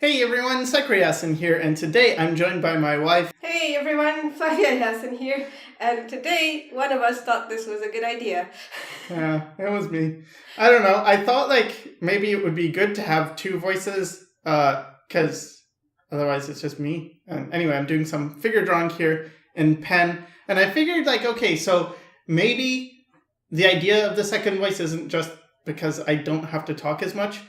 Hey everyone, Sycra here, and today I'm joined by my wife. Hey everyone, Faya here, and today one of us thought this was a good idea. Yeah, it was me. I don't know, I thought maybe it would be good to have two voices, because otherwise it's just me. And anyway, I'm doing some figure drawing here in pen, and I figured okay, so maybe the idea of the second voice isn't just because I don't have to talk as much,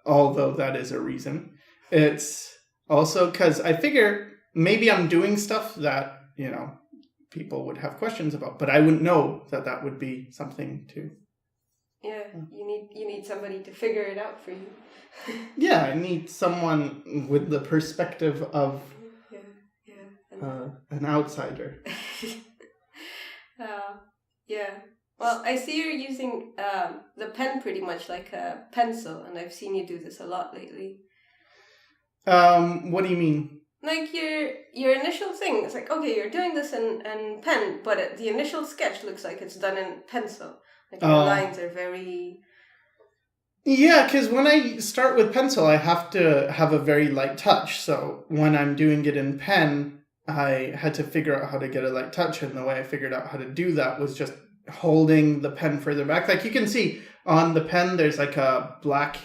although that is a reason. It's also because I figure maybe I'm doing stuff that, people would have questions about, but I wouldn't know that would be something to... Yeah, you need somebody to figure it out for you. Yeah, I need someone with the perspective of an outsider. Yeah. Well, I see you're using the pen pretty much like a pencil, and I've seen you do this a lot lately. What do you mean? Like your initial thing, it's like, okay, you're doing this in pen, but the initial sketch looks like it's done in pencil. Like your lines are very... Yeah, because when I start with pencil, I have to have a very light touch. So when I'm doing it in pen, I had to figure out how to get a light touch, and the way I figured out how to do that was just holding the pen further back. Like you can see on the pen, there's like a black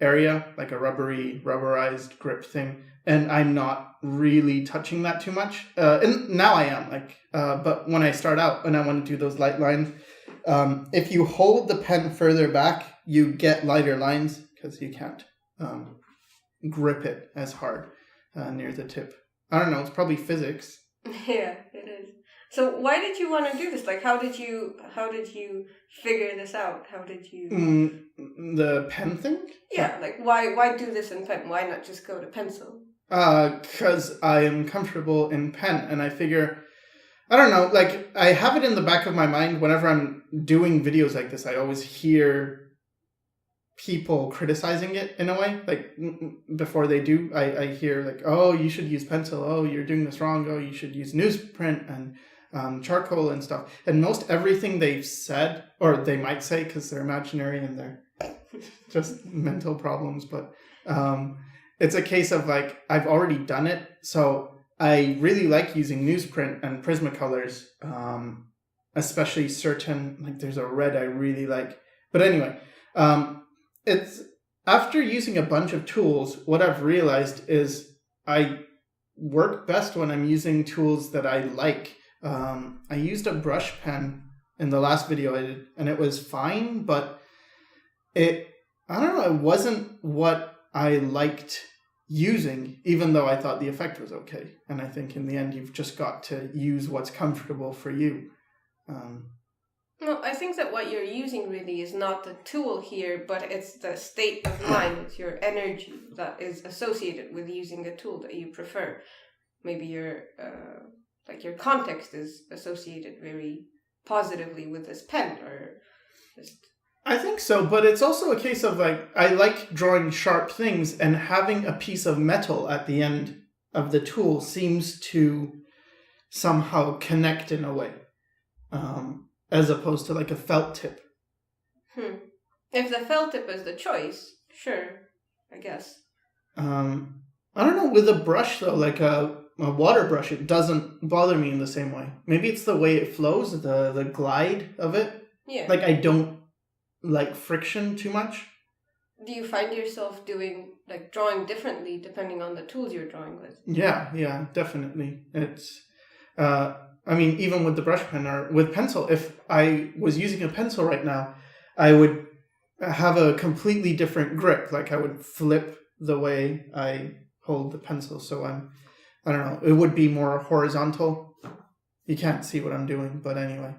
area, like a rubberized grip thing, and I'm not really touching that too much. And now I am, but when I start out and I want to do those light lines, if you hold the pen further back, you get lighter lines because you can't grip it as hard near the tip. I don't know, it's probably physics. Yeah, it is. So why did you want to do this? Like, how did you figure this out? How did you... The pen thing? Yeah, like why do this in pen? Why not just go to pencil? Because I am comfortable in pen, and I figure, I don't know, I have it in the back of my mind whenever I'm doing videos like this. I always hear people criticizing it in a way, before they do. I hear oh, you should use pencil. Oh, you're doing this wrong. Oh, you should use newsprint and charcoal and stuff. And most everything they've said, or they might say because they're imaginary and they're just mental problems, but it's a case of I've already done it. So I really like using newsprint and Prismacolors, especially certain, there's a red I really like. But anyway, it's after using a bunch of tools, what I've realized is I work best when I'm using tools that I like. I used a brush pen in the last video I did, and it was fine, but I don't know, it wasn't what I liked using, even though I thought the effect was okay. And I think in the end, you've just got to use what's comfortable for you. No, I think that what you're using really is not the tool here, but it's the state of mind, it's your energy that is associated with using a tool that you prefer. Maybe your context is associated very positively with this pen, or just... I think so, but it's also a case of I like drawing sharp things, and having a piece of metal at the end of the tool seems to somehow connect in a way. As opposed to a felt tip. If the felt tip is the choice, sure, I guess. I don't know, with a brush though, a water brush, it doesn't bother me in the same way. Maybe it's the way it flows, the glide of it. Yeah. I don't like friction too much. Do you find yourself drawing differently depending on the tools you're drawing with? Yeah, definitely. It's... even with the brush pen or with pencil, if I was using a pencil right now, I would have a completely different grip. I would flip the way I hold the pencil. So I don't know, it would be more horizontal. You can't see what I'm doing, but anyway,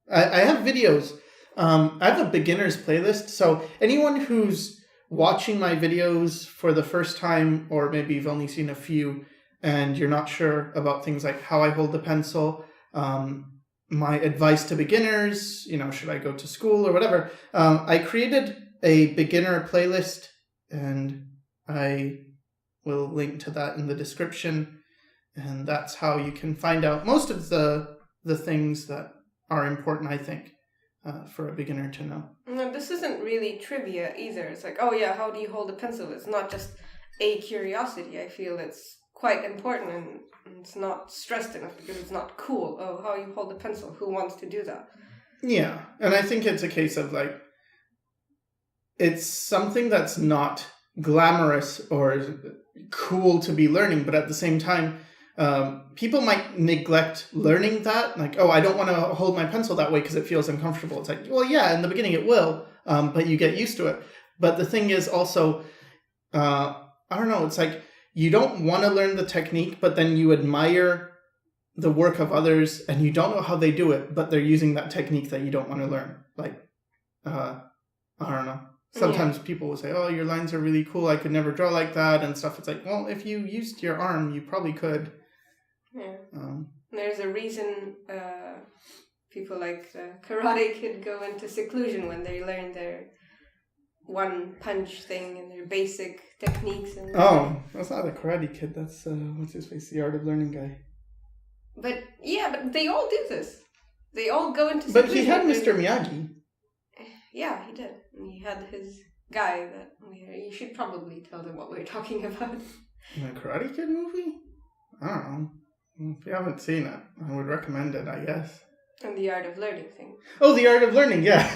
I have videos. I have a beginner's playlist. So anyone who's watching my videos for the first time, or maybe you've only seen a few, and you're not sure about things like how I hold the pencil, my advice to beginners, should I go to school or whatever, I created a beginner playlist, and I will link to that in the description, and that's how you can find out most of the things that are important, I think, for a beginner to know. No, this isn't really trivia either. It's oh yeah, how do you hold a pencil? It's not just a curiosity. I feel it's quite important, and it's not stressed enough because it's not cool. Oh, how you hold a pencil? Who wants to do that? Yeah, and I think it's a case of like, it's something that's not glamorous or cool to be learning, but at the same time, people might neglect learning that. Like, oh, I don't want to hold my pencil that way because it feels uncomfortable. It's like, well, yeah, in the beginning it will, but you get used to it. But the thing is also, I don't know, it's like you don't want to learn the technique, but then you admire the work of others and you don't know how they do it, but they're using that technique that you don't want to learn. Like, I don't know. Sometimes people will say, oh, your lines are really cool. I could never draw like that and stuff. It's like, well, if you used your arm, you probably could. Yeah. There's a reason people like the Karate Kid go into seclusion when they learn their one punch thing and their basic techniques. And that's not the Karate Kid. That's, what's his face? The Art of Learning guy. But they all do this. They all go into seclusion. But he had Mr. Miyagi. Yeah, he did. And he had his guy that you should probably tell them what we're talking about. The Karate Kid movie? I don't know. If you haven't seen it, I would recommend it, I guess. And the Art of Learning thing. Oh, the Art of Learning, yeah.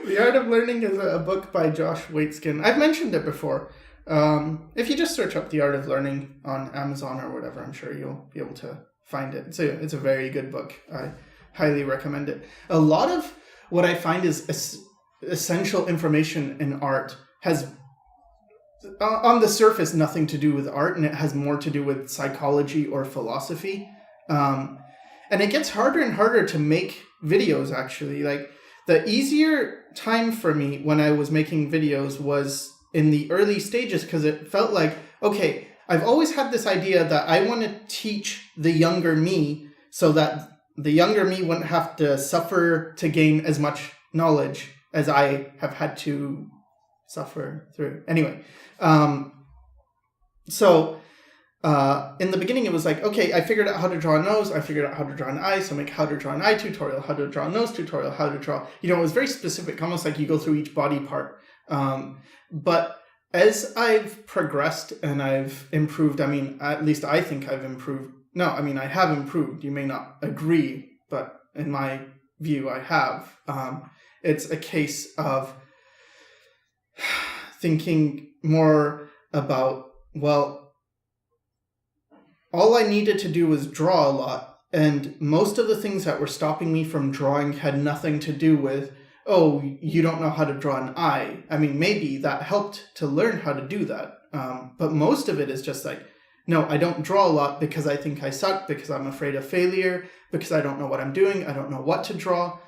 The Art of Learning is a book by Josh Waitzkin. I've mentioned it before. If you just search up The Art of Learning on Amazon or whatever, I'm sure you'll be able to find it. It's a very good book. I highly recommend it. A lot of what I find is essential information in art has, on the surface, nothing to do with art, and it has more to do with psychology or philosophy. And it gets harder and harder to make videos, actually. Like, the easier time for me when I was making videos was in the early stages, because it felt like, okay, I've always had this idea that I want to teach the younger me so that the younger me wouldn't have to suffer to gain as much knowledge as I have had to suffer through. Anyway, so in the beginning it was like, okay, I figured out how to draw a nose, I figured out how to draw an eye, so make how to draw an eye tutorial, how to draw a nose tutorial, how to draw, it was very specific, almost like you go through each body part. But as I've progressed and I've improved, at least I think I've improved. No, I have improved. You may not agree, but in my view, I have. It's a case of thinking more about, well, all I needed to do was draw a lot, and most of the things that were stopping me from drawing had nothing to do with, oh, you don't know how to draw an eye. Maybe that helped to learn how to do that. But most of it is just like, no, I don't draw a lot because I think I suck, because I'm afraid of failure, because I don't know what I'm doing, I don't know what to draw.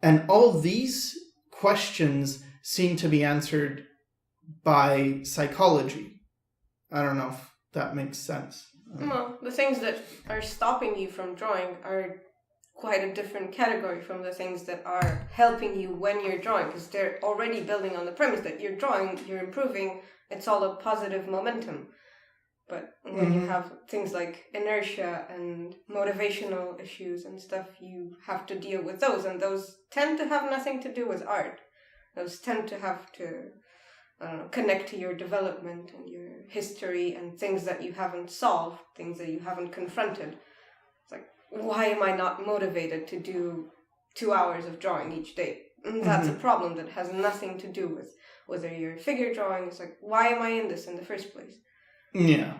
And all these questions seem to be answered by psychology. I don't know if that makes sense. Well, the things that are stopping you from drawing are quite a different category from the things that are helping you when you're drawing, because they're already building on the premise that you're drawing, you're improving, it's all a positive momentum. But when you have things like inertia and motivational issues and stuff, you have to deal with those. And those tend to have nothing to do with art. Those tend to have to, connect to your development and your history and things that you haven't solved, things that you haven't confronted. It's like, why am I not motivated to do 2 hours of drawing each day? And that's a problem that has nothing to do with whether you're figure drawing. It's like, why am I in this in the first place? Yeah.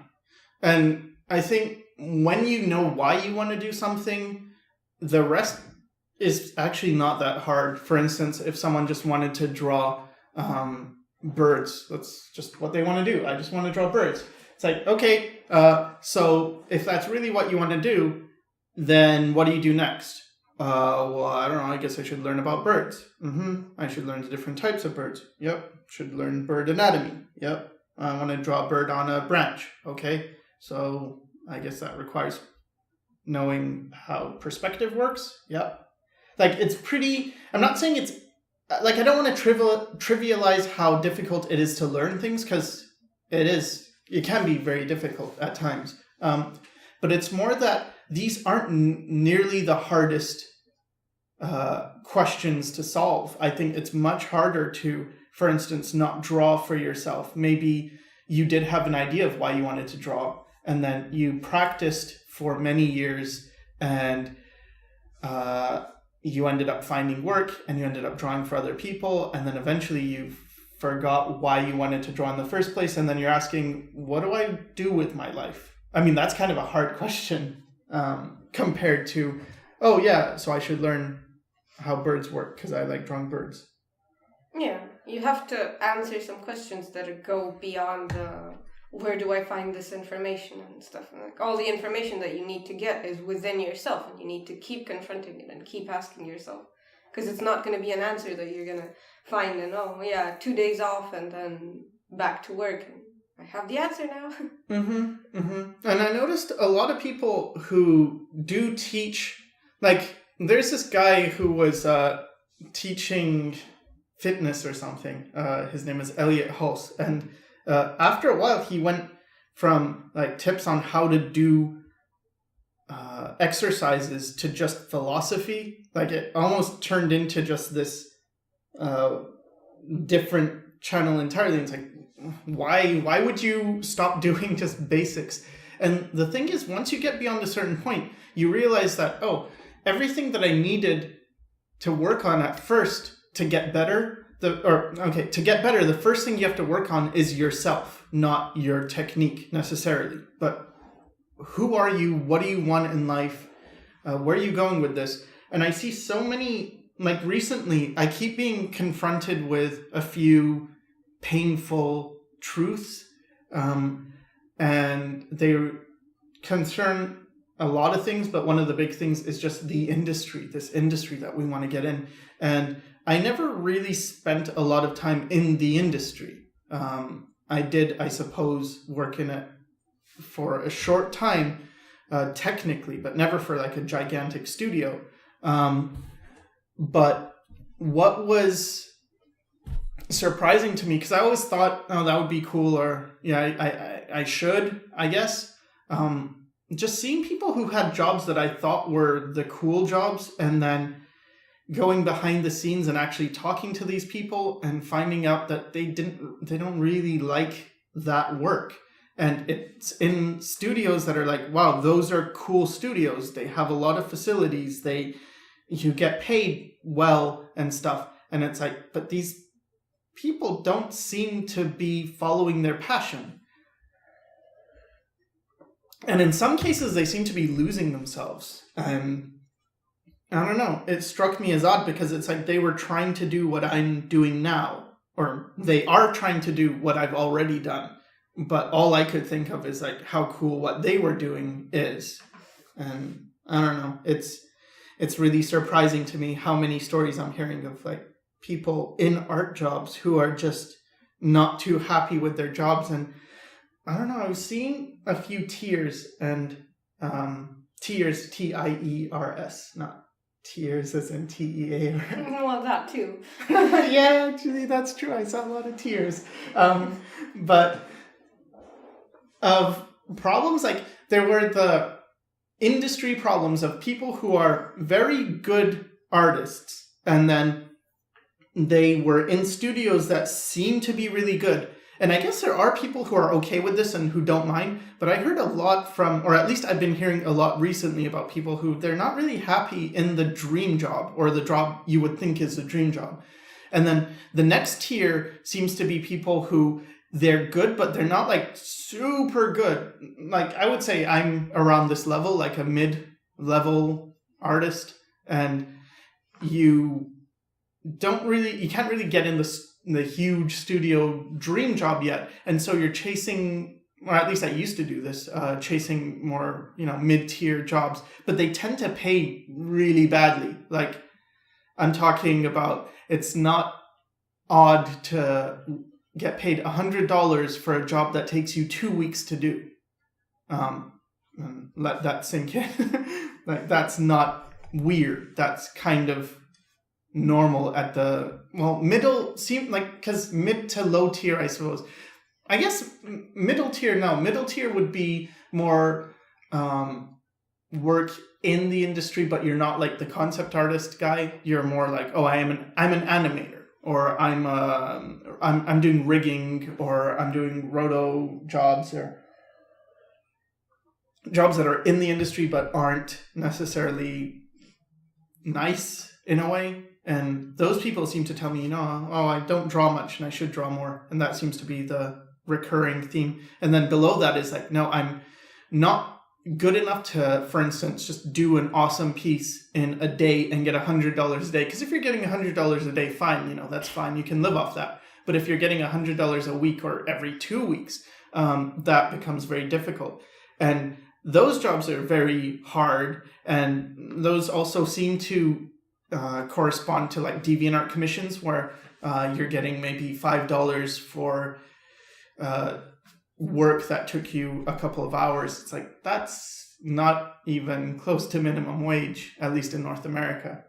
And I think when you know why you want to do something, the rest is actually not that hard. For instance, if someone just wanted to draw birds, that's just what they want to do. I just want to draw birds. It's like, okay, so if that's really what you want to do, then what do you do next? Well, I don't know. I guess I should learn about birds. I should learn the different types of birds. Yep. Should learn bird anatomy. Yep. I want to draw a bird on a branch. Okay. So I guess that requires knowing how perspective works. Yep. Like, it's pretty, I'm not saying it's, like, I don't want to trivialize how difficult it is to learn things, because it can be very difficult at times. But it's more that these aren't nearly the hardest questions to solve. I think it's much harder to for instance, not draw for yourself. Maybe you did have an idea of why you wanted to draw, and then you practiced for many years, and you ended up finding work, and you ended up drawing for other people, and then eventually you forgot why you wanted to draw in the first place, and then you're asking, what do I do with my life? I mean, that's kind of a hard question compared to, oh yeah, so I should learn how birds work because I like drawing birds. Yeah, you have to answer some questions that go beyond where do I find this information and stuff. And like all the information that you need to get is within yourself, and you need to keep confronting it and keep asking yourself, because it's not going to be an answer that you're going to find and 2 days off and then back to work and I have the answer now. And I noticed a lot of people who do teach, like there's this guy who was teaching fitness or something. His name is Elliot Hulse, and after a while he went from like tips on how to do exercises to just philosophy. Like it almost turned into just this different channel entirely. It's like, why would you stop doing just basics? And the thing is, once you get beyond a certain point, you realize that, everything that I needed to work on at first to get better, the first thing you have to work on is yourself, not your technique necessarily. But who are you? What do you want in life? Where are you going with this? And I see so many, like recently, I keep being confronted with a few painful truths, and they concern a lot of things, but one of the big things is just this industry that we want to get in. And I never really spent a lot of time in the industry. I did, I suppose, work in it for a short time, technically, but never for like a gigantic studio. But what was surprising to me, because I always thought, that would be cool, or I should, I guess. Just seeing people who had jobs that I thought were the cool jobs, and then going behind the scenes and actually talking to these people and finding out that they don't really like that work. And it's in studios that are like, wow, those are cool studios. They have a lot of facilities. You get paid well and stuff. And it's like, but these people don't seem to be following their passion. And in some cases, they seem to be losing themselves. And I don't know, it struck me as odd because it's like they were trying to do what I'm doing now, or they are trying to do what I've already done. But all I could think of is like how cool what they were doing is. And I don't know, it's really surprising to me how many stories I'm hearing of like people in art jobs who are just not too happy with their jobs. And I don't know, I was seeing a few tiers, and tiers, Tiers, not tears as in TEAR. Well, that too. Yeah, actually, that's true. I saw a lot of tears. But of problems, like there were the industry problems of people who are very good artists, and then they were in studios that seem to be really good. And I guess there are people who are okay with this and who don't mind, but I heard a lot from, or at least I've been hearing a lot recently about people who they're not really happy in the dream job, or the job you would think is a dream job. And then the next tier seems to be people who they're good, but they're not like super good. Like I would say I'm around this level, like a mid-level artist, and you can't really get in the huge studio dream job yet. And so you're chasing, or at least I used to do this, chasing more, mid-tier jobs, but they tend to pay really badly. Like I'm talking about, it's not odd to get paid $100 for a job that takes you 2 weeks to do. And let that sink in. Like that's not weird. That's kind of normal at the middle, seem like, because mid to low tier, I suppose. I guess middle tier would be more work in the industry, but you're not like the concept artist guy. You're more like, I'm an animator, or I'm doing rigging, or I'm doing roto jobs, or jobs that are in the industry but aren't necessarily nice in a way. And those people seem to tell me, I don't draw much and I should draw more. And that seems to be the recurring theme. And then below that is like, no, I'm not good enough to, for instance, just do an awesome piece in a day and get $100 a day. Because if you're getting $100 a day, fine, that's fine. You can live off that. But if you're getting $100 a week or every 2 weeks, that becomes very difficult. And those jobs are very hard. And those also seem to correspond to like DeviantArt commissions, where you're getting maybe $5 for work that took you a couple of hours. It's like, that's not even close to minimum wage, at least in North America.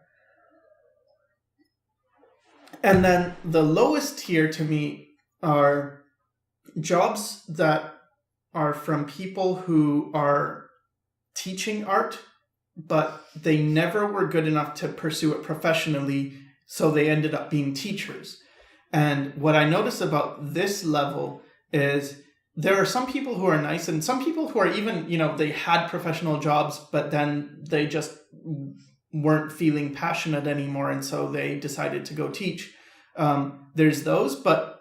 And then the lowest tier to me are jobs that are from people who are teaching art, but they never were good enough to pursue it professionally, so they ended up being teachers. And what I notice about this level is there are some people who are nice, and some people who are even, they had professional jobs, but then they just weren't feeling passionate anymore, and so they decided to go teach. There's those, but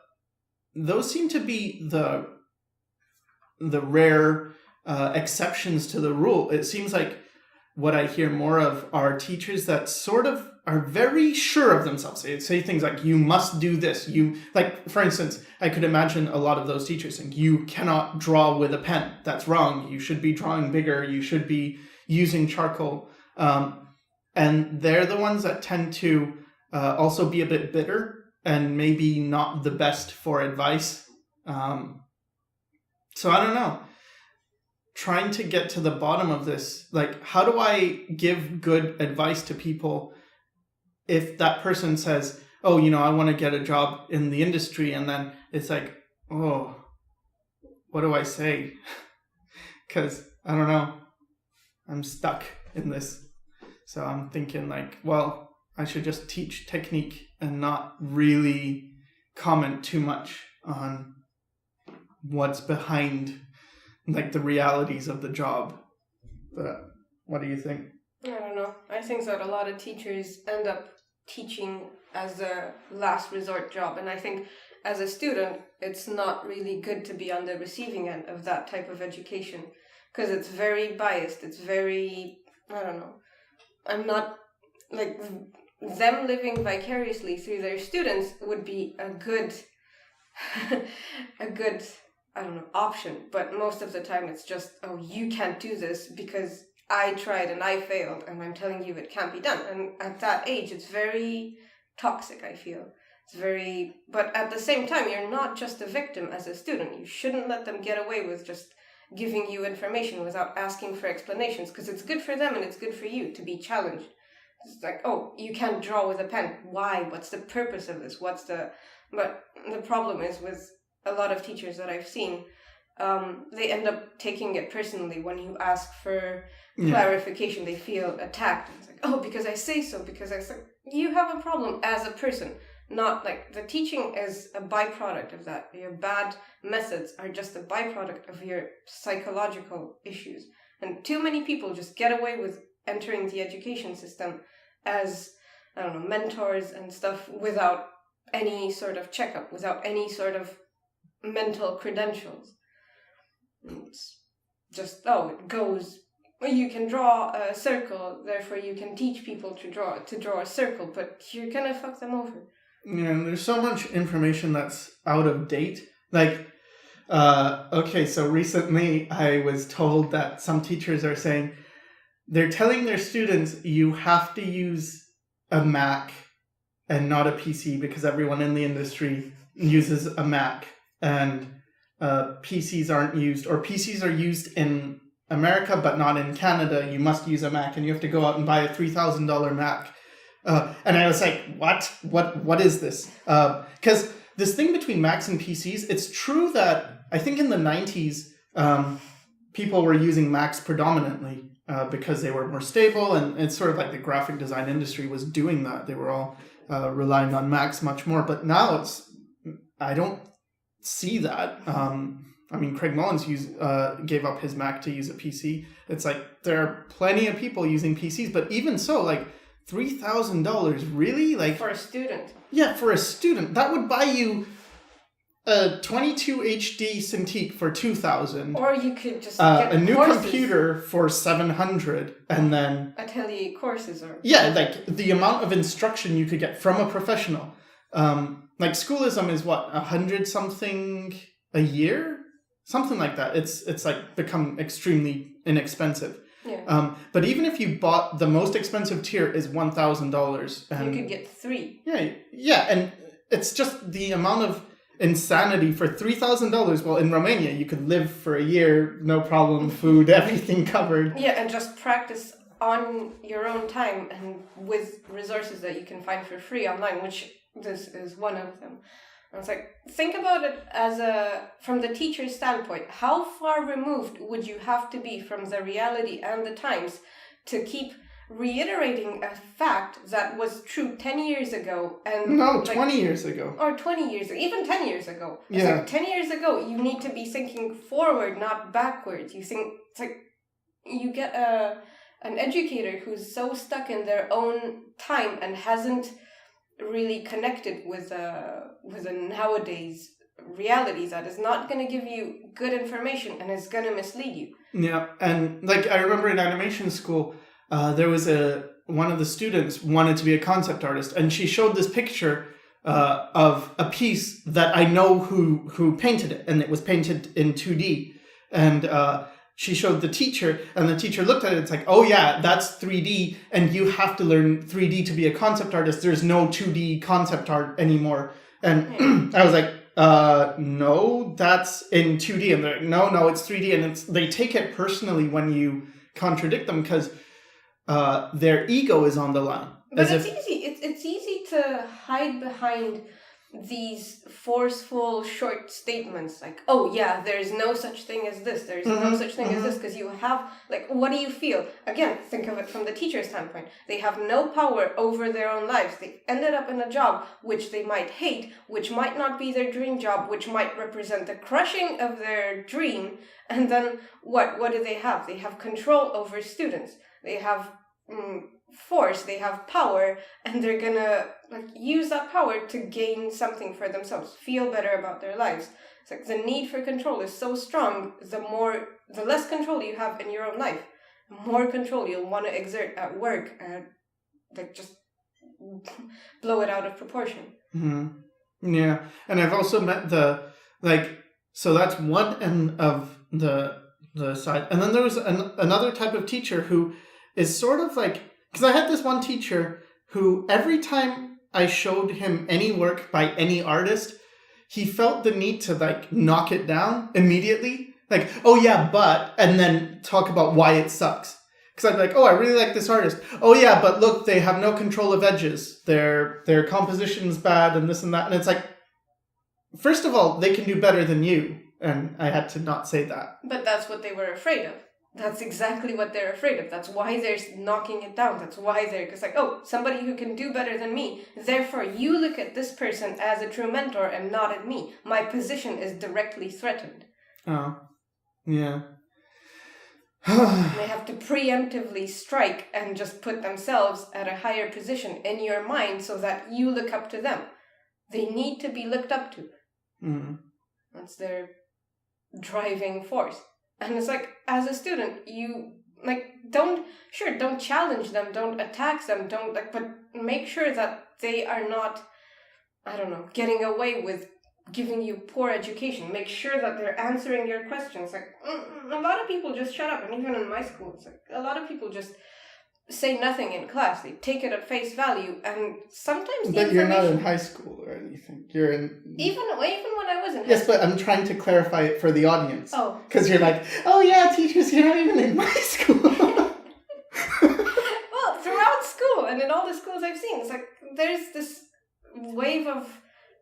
those seem to be the rare exceptions to the rule. It seems like what I hear more of are teachers that sort of are very sure of themselves. They say things like, you must do this. For instance, I could imagine a lot of those teachers saying, you cannot draw with a pen. That's wrong. You should be drawing bigger. You should be using charcoal. And they're the ones that tend to also be a bit bitter and maybe not the best for advice. So I don't know. Trying to get to the bottom of this, like, how do I give good advice to people if that person says, I want to get a job in the industry, and then it's like, what do I say? Because I don't know, I'm stuck in this. So I'm thinking like, well, I should just teach technique and not really comment too much on what's behind like the realities of the job. But what do you think? I don't know. I think that a lot of teachers end up teaching as a last resort job. And I think as a student, it's not really good to be on the receiving end of that type of education, because it's very biased. It's very, I don't know. I'm not, like, them living vicariously through their students would be a good option. But most of the time it's just, you can't do this because I tried and I failed, and I'm telling you it can't be done. And at that age, it's very toxic, I feel. But at the same time, you're not just a victim as a student. You shouldn't let them get away with just giving you information without asking for explanations, because it's good for them and it's good for you to be challenged. It's like, you can't draw with a pen. Why? What's the purpose of this? But the problem is with a lot of teachers that I've seen, they end up taking it personally when you ask for clarification. They feel attacked. It's like, because I say so, because I say, you have a problem as a person, not like the teaching is a byproduct of that. Your bad methods are just a byproduct of your psychological issues. And too many people just get away with entering the education system as, mentors and stuff without any sort of checkup, without any sort of mental credentials. It's just, it goes, you can draw a circle, therefore you can teach people to draw a circle, but you're gonna fuck them over. Yeah, and there's so much information that's out of date. Like, so recently I was told that some teachers are saying, they're telling their students, you have to use a Mac and not a PC because everyone in the industry uses a Mac, and PCs aren't used, or PCs are used in America but not in Canada. You must use a Mac, and you have to go out and buy a $3,000 Mac. And I was like, what is this? Because this thing between Macs and PCs, it's true that I think in the 90s, people were using Macs predominantly because they were more stable, and it's sort of like the graphic design industry was doing that. They were all relying on Macs much more. But now I don't see that. I mean, Craig Mullins gave up his Mac to use a PC. It's like there are plenty of people using PCs, but even so, like $3,000, really? Like for a student. Yeah, for a student. That would buy you a 22 HD Cintiq for $2,000. Or you could just get a new courses. Computer for $700, and then atelier courses or like the amount of instruction you could get from a professional. Like schoolism is what, 100 something a year, something like that. It's like become extremely inexpensive. Yeah. But even if you bought the most expensive tier is $1,000, and you could get 3. Yeah, and it's just the amount of insanity for $3,000. Well, in Romania, you could live for a year, no problem, food, everything covered. Yeah, and just practice on your own time and with resources that you can find for free online, which this is one of them. And it's like, think about it from the teacher's standpoint. How far removed would you have to be from the reality and the times to keep reiterating a fact that was true 10 years ago? And no, 20 years ago. Or 20 years, even 10 years ago. It's yeah. like 10 years ago, you need to be thinking forward, not backwards. You think, it's like, you get an educator who's so stuck in their own time and hasn't really connected with a nowadays realities that is not going to give you good information and is going to mislead you. Yeah, and like I remember in animation school, there was one of the students wanted to be a concept artist, and she showed this picture of a piece that I know who painted it, and it was painted in 2D, and she showed the teacher, and the teacher looked at it. It's like, oh yeah, that's 3D, and you have to learn 3D to be a concept artist. There's no 2D concept art anymore. And I was like, no, that's in 2D. And they're like, no, it's 3D. And they take it personally when you contradict them because their ego is on the line. But it's easy. It's easy to hide behind these forceful short statements like, oh yeah, there's no such thing as this, there's no such thing as this, because you have, like, what do you feel? Again, think of it from the teacher's standpoint. They have no power over their own lives. They ended up in a job which they might hate, which might not be their dream job, which might represent the crushing of their dream, and then what do they have? They have control over students. They have force, they have power, and they're gonna use that power to gain something for themselves, feel better about their lives. It's like the need for control is so strong, the less control you have in your own life, the more control you'll want to exert at work and just blow it out of proportion. Mm-hmm. Yeah, and I've also met so that's one end of the side, and then there was another type of teacher who is sort of like, because I had this one teacher who every time I showed him any work by any artist, he felt the need to knock it down immediately. Like, oh yeah, but, and then talk about why it sucks. Because I'd be like, oh, I really like this artist. Oh yeah, but look, they have no control of edges. Their composition's bad and this and that. And it's like, first of all, they can do better than you. And I had to not say that. But that's what they were afraid of. That's exactly what they're afraid of. That's why they're knocking it down. That's why because somebody who can do better than me. Therefore, you look at this person as a true mentor and not at me. My position is directly threatened. Oh, yeah. They have to preemptively strike and just put themselves at a higher position in your mind so that you look up to them. They need to be looked up to. Mm. That's their driving force. And it's like, as a student, you, don't challenge them, don't attack them, but make sure that they are not, getting away with giving you poor education. Make sure that they're answering your questions. A lot of people just shut up, and even in my school, it's a lot of people just say nothing in class. They take it at face value, and sometimes But you're not in high school or anything. You're in... Even when I was in high Yes, school. but I'm trying to clarify it for the audience. Oh. Because you're like, oh yeah, teachers, you're not even in my school. Well, throughout school, and in all the schools I've seen, it's there's this wave of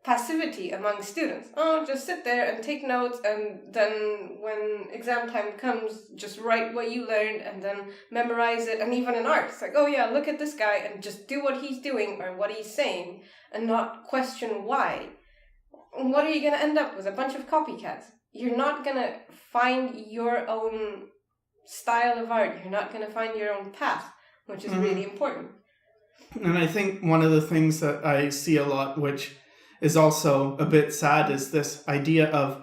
passivity among students. Oh, just sit there and take notes, and then when exam time comes, just write what you learned and then memorize it. And even in art, it's like, oh yeah, look at this guy and just do what he's doing or what he's saying and not question why. What are you going to end up with? A bunch of copycats. You're not going to find your own style of art. You're not going to find your own path, which is really important. And I think one of the things that I see a lot, which is also a bit sad, is this idea of,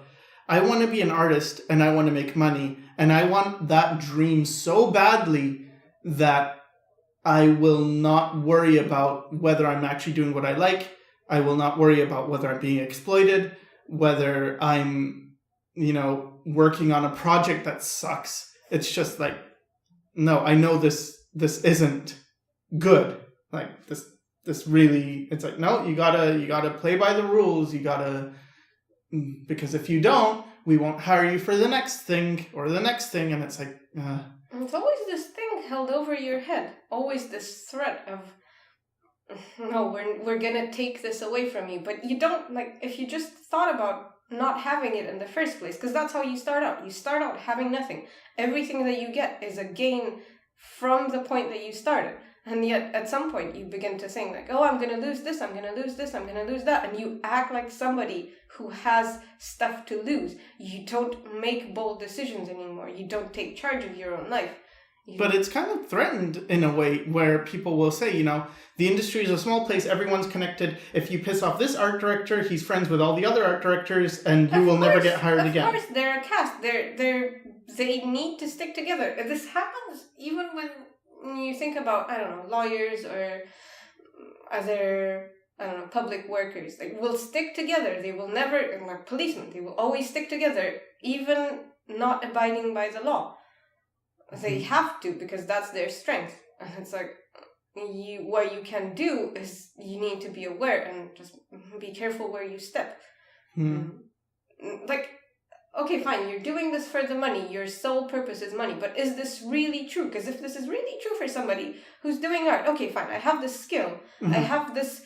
I want to be an artist and I want to make money, and I want that dream so badly that I will not worry about whether I'm actually doing what I like. I will not worry about whether I'm being exploited, whether I'm, working on a project that sucks. It's just like, no, I know this isn't good. Like this really, it's like, no, you gotta play by the rules. Because if you don't, we won't hire you for the next thing or the next thing. And it's like, It's always this thing held over your head. Always this threat of, no, we're gonna take this away from you. But you don't, if you just thought about not having it in the first place, because that's how you start out. You start out having nothing. Everything that you get is a gain from the point that you started. And yet, at some point, you begin to think oh, I'm going to lose this, I'm going to lose this, I'm going to lose that. And you act like somebody who has stuff to lose. You don't make bold decisions anymore. You don't take charge of your own life. But it's kind of threatened in a way where people will say, the industry is a small place, everyone's connected. If you piss off this art director, he's friends with all the other art directors, and you will never get hired again. Of course, they're a cast. They need to stick together. This happens even when you think about, lawyers or other, public workers. They will stick together. They will never, like policemen, they will always stick together, even not abiding by the law. They have to, because that's their strength. And it's like, what you can do is you need to be aware and just be careful where you step. Okay, fine, you're doing this for the money. Your sole purpose is money. But is this really true? Because if this is really true for somebody who's doing art, okay, fine, I have this skill. I have this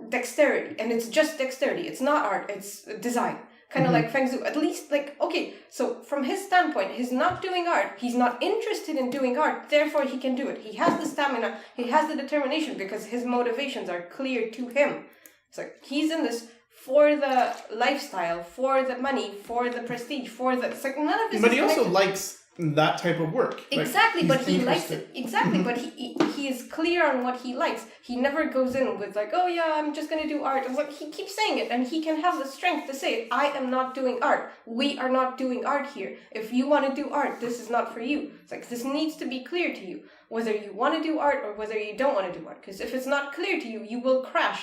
dexterity. And it's just dexterity. It's not art. It's design. Kind of like Feng Zhu. At least, okay, so from his standpoint, he's not doing art. He's not interested in doing art. Therefore, he can do it. He has the stamina. He has the determination because his motivations are clear to him. It's like, he's in this for the lifestyle, for the money, for the prestige, it's like none of this. But he also likes that type of work. Exactly, but he likes it. Exactly, but he is clear on what he likes. He never goes in with oh yeah, I'm just gonna do art. It's like he keeps saying it, and he can have the strength to say it. I am not doing art. We are not doing art here. If you want to do art, this is not for you. It's like this needs to be clear to you, whether you want to do art or whether you don't want to do art. Because if it's not clear to you, you will crash.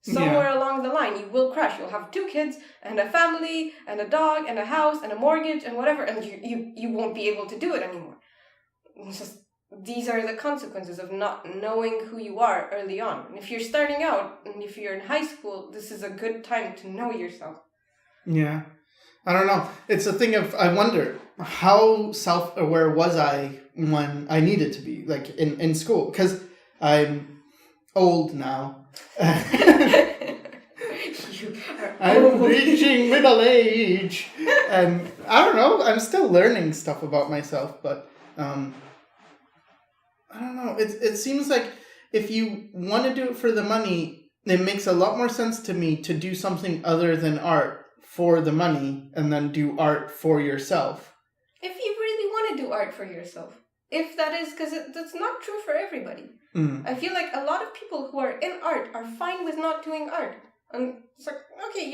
Somewhere along the line, you will crash. You'll have 2 kids and a family and a dog and a house and a mortgage and whatever, and you won't be able to do it anymore. It's just, these are the consequences of not knowing who you are early on. And if you're starting out and if you're in high school, this is a good time to know yourself. Yeah. I don't know. It's a thing of, I wonder, how self-aware was I when I needed to be, in school? Because I'm old now. I'm reaching middle age, and I don't know, I'm still learning stuff about myself, but I don't know, it seems like if you want to do it for the money, it makes a lot more sense to me to do something other than art for the money and then do art for yourself. If you really want to do art for yourself. If that is, because that's not true for everybody. I feel like a lot of people who are in art are fine with not doing art. And it's like, okay,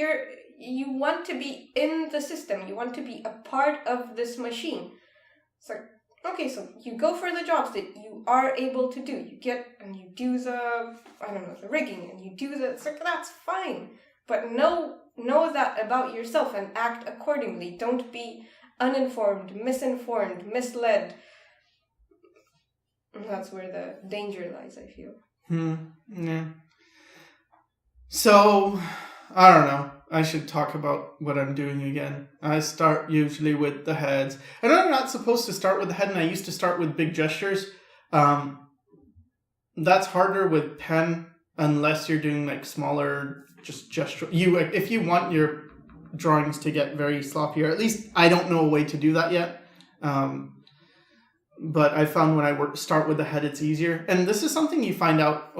you want to be in the system. You want to be a part of this machine. It's like, okay, so you go for the jobs that you are able to do. You get and you do the rigging, and you do it's like, that's fine. But know that about yourself and act accordingly. Don't be uninformed, misinformed, misled. That's where the danger lies, I feel. Yeah. So, I don't know. I should talk about what I'm doing again. I start usually with the heads. I know I'm not supposed to start with the head, and I used to start with big gestures. That's harder with pen unless you're doing like smaller just gesture. If you want your drawings to get very sloppy, or at least I don't know a way to do that yet. But I found when I start with the head, it's easier. And this is something you find out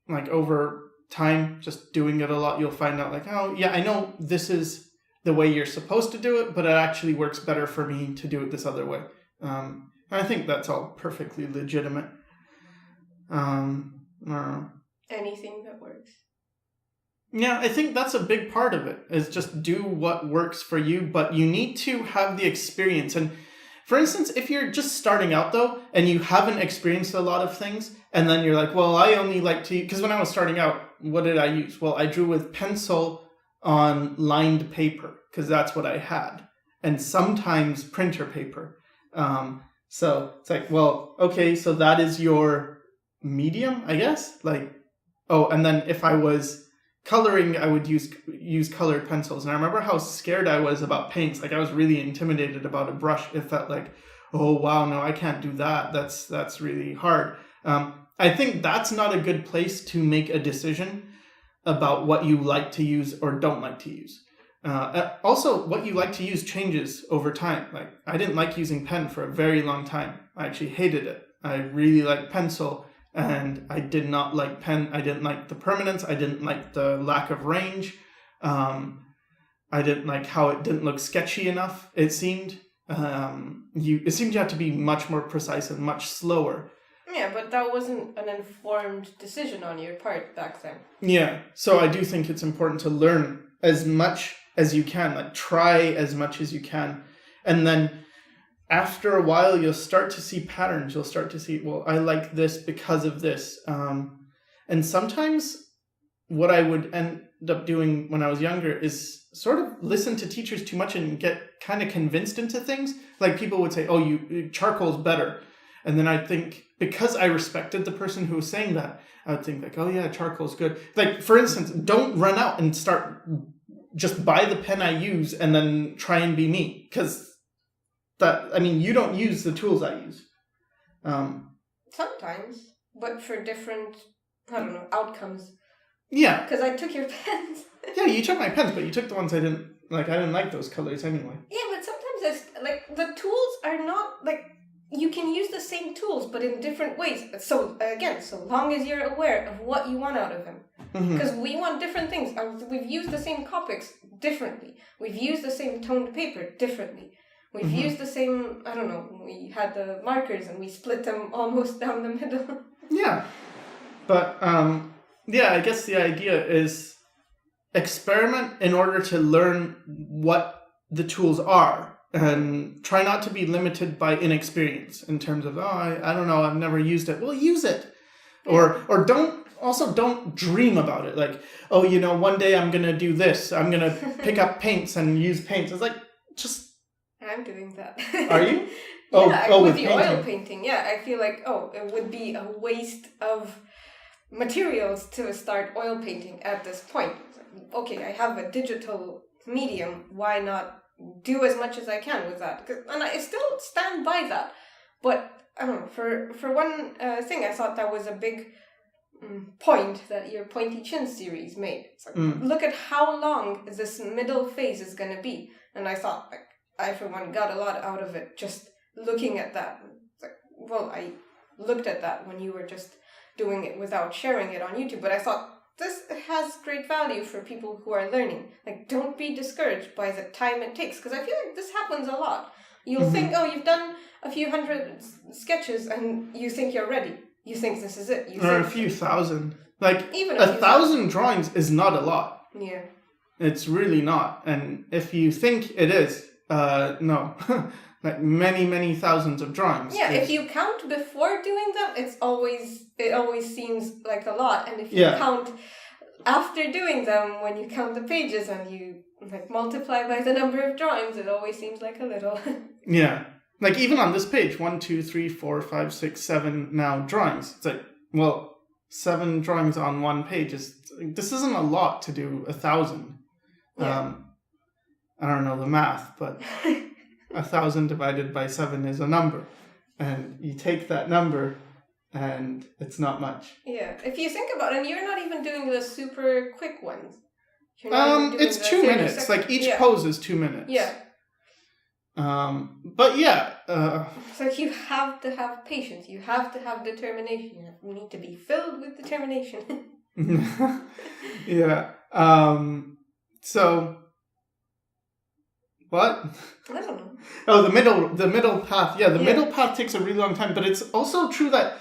like over time, just doing it a lot, you'll find out like, oh yeah, I know this is the way you're supposed to do it, but it actually works better for me to do it this other way. I think that's all perfectly legitimate. I don't know. Anything that works. Yeah, I think that's a big part of it, is just do what works for you, but you need to have the experience. And for instance, if you're just starting out though, and you haven't experienced a lot of things, and then you're like, well, I only like to, because when I was starting out, what did I use? Well, I drew with pencil on lined paper, because that's what I had. And sometimes printer paper. So it's like, well, okay, so that is your medium, I guess? Like, oh, and then if I was coloring, I would use colored pencils. And I remember how scared I was about paints. Like, I was really intimidated about a brush. It felt like, oh, wow, no, I can't do that. That's really hard. I think that's not a good place to make a decision about what you like to use or don't like to use. Also, what you like to use changes over time. Like, I didn't like using pen for a very long time. I actually hated it. I really liked pencil, and I did not like pen. I didn't like the permanence. I didn't like the lack of range. I didn't like how it didn't look sketchy enough, it seemed. It seemed you had to be much more precise and much slower. Yeah, but that wasn't an informed decision on your part back then. Yeah, so I do think it's important to learn as much as you can, like try as much as you can. And then after a while, you'll start to see patterns. You'll start to see, well, I like this because of this. And sometimes what I would end up doing when I was younger is sort of listen to teachers too much and get kind of convinced into things. Like people would say, oh, charcoal's better. And then I think, because I respected the person who was saying that, I would think like, oh yeah, charcoal's good. Like, for instance, don't run out and just buy the pen I use and then try and be me. Because you don't use the tools I use. Sometimes, but for different, outcomes. Yeah. Because I took your pens. Yeah, you took my pens, but you took the ones I didn't like those colors anyway. Yeah, but sometimes the tools are not like, you can use the same tools, but in different ways. So, again, so long as you're aware of what you want out of them. Because we want different things. We've used the same Copics differently. We've used the same toned paper differently. We've used the same, we had the markers and we split them almost down the middle. Yeah. But, I guess the idea is experiment in order to learn what the tools are. And try not to be limited by inexperience in terms of, I don't know, I've never used it. Well, use it. Yeah. Or don't dream about it. Like, one day I'm going to do this. I'm going to pick up paints and use paints. It's like, just... I'm doing that. Are you? With the oil painting. Yeah, I feel like, it would be a waste of materials to start oil painting at this point. Okay, I have a digital medium. Why not do as much as I can with that? And I still stand by that. But for one thing, I thought that was a big point that your Pointy Chin series made. It's like, look at how long this middle phase is going to be. And I thought, I for one got a lot out of it just looking at that. It's like, well, I looked at that when you were just doing it without sharing it on YouTube, but I thought, this has great value for people who are learning. Like, don't be discouraged by the time it takes, because I feel like this happens a lot. You'll think, you've done a few hundred sketches and you think you're ready. You think this is it. Or a few thousand. Like, even a thousand drawings is not a lot. Yeah. It's really not. And if you think it is, no. Like many, many thousands of drawings. Yeah, if you count before doing them, it always seems like a lot. And if you count after doing them, when you count the pages and you multiply by the number of drawings, it always seems like a little. Yeah. Like even on this page, 1, 2, 3, 4, 5, 6, 7 now drawings. It's like, well, 7 drawings on one page this isn't a lot to do 1,000. Yeah. I don't know the math, but 1,000 divided by 7 is a number. And you take that number and it's not much. Yeah, if you think about it, you're not even doing the super quick ones. You're not even doing It's the 2 minutes. 30 Like each pose is 2 minutes. Yeah. But yeah. So you have to have patience. You have to have determination. You need to be filled with determination. Yeah. So. What? I don't know. Oh, the middle path. Yeah, the middle path takes a really long time, but it's also true that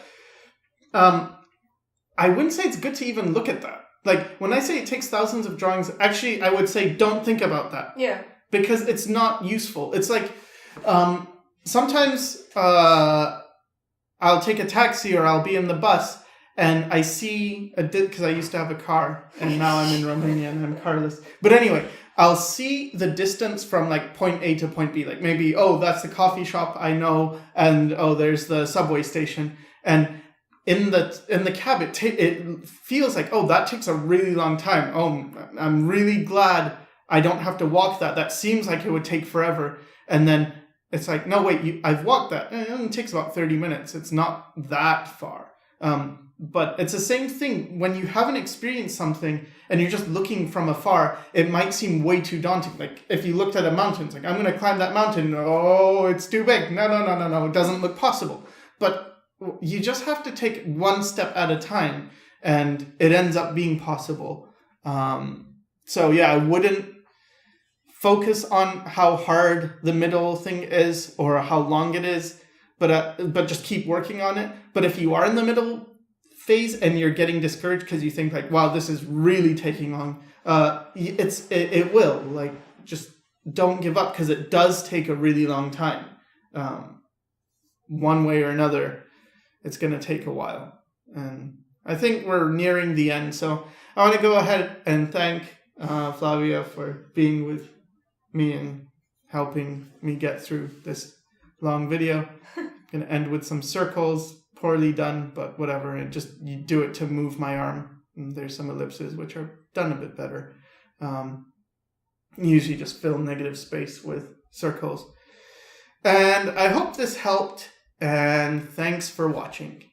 I wouldn't say it's good to even look at that. Like, when I say it takes thousands of drawings, actually, I would say don't think about that. Yeah. Because it's not useful. It's like, sometimes I'll take a taxi or I'll be in the bus and I see because I used to have a car and now I'm in Romania and I'm carless. But anyway, I'll see the distance from like point A to point B. Like maybe, oh, that's the coffee shop I know, and oh, there's the subway station. And in the cab, it feels like, oh, that takes a really long time. Oh, I'm really glad I don't have to walk that. That seems like it would take forever. And then it's like, no, wait, I've walked that. It only takes about 30 minutes. It's not that far. But it's the same thing when you haven't experienced something and you're just looking from afar. It might seem way too daunting. Like if you looked at a mountain, it's like, I'm going to climb that mountain. Oh, it's too big. No. It doesn't look possible. But you just have to take one step at a time and it ends up being possible. So yeah, I wouldn't focus on how hard the middle thing is or how long it is, but just keep working on it. But if you are in the middle phase and you're getting discouraged because you think like, wow, this is really taking long, it will. Like, just don't give up because it does take a really long time. One way or another, it's going to take a while. And I think we're nearing the end. So I want to go ahead and thank Flavia for being with me and helping me get through this long video. I'm going to end with some circles. Poorly done, but whatever. And just you do it to move my arm. And there's some ellipses which are done a bit better. Usually just fill negative space with circles. And I hope this helped. And thanks for watching.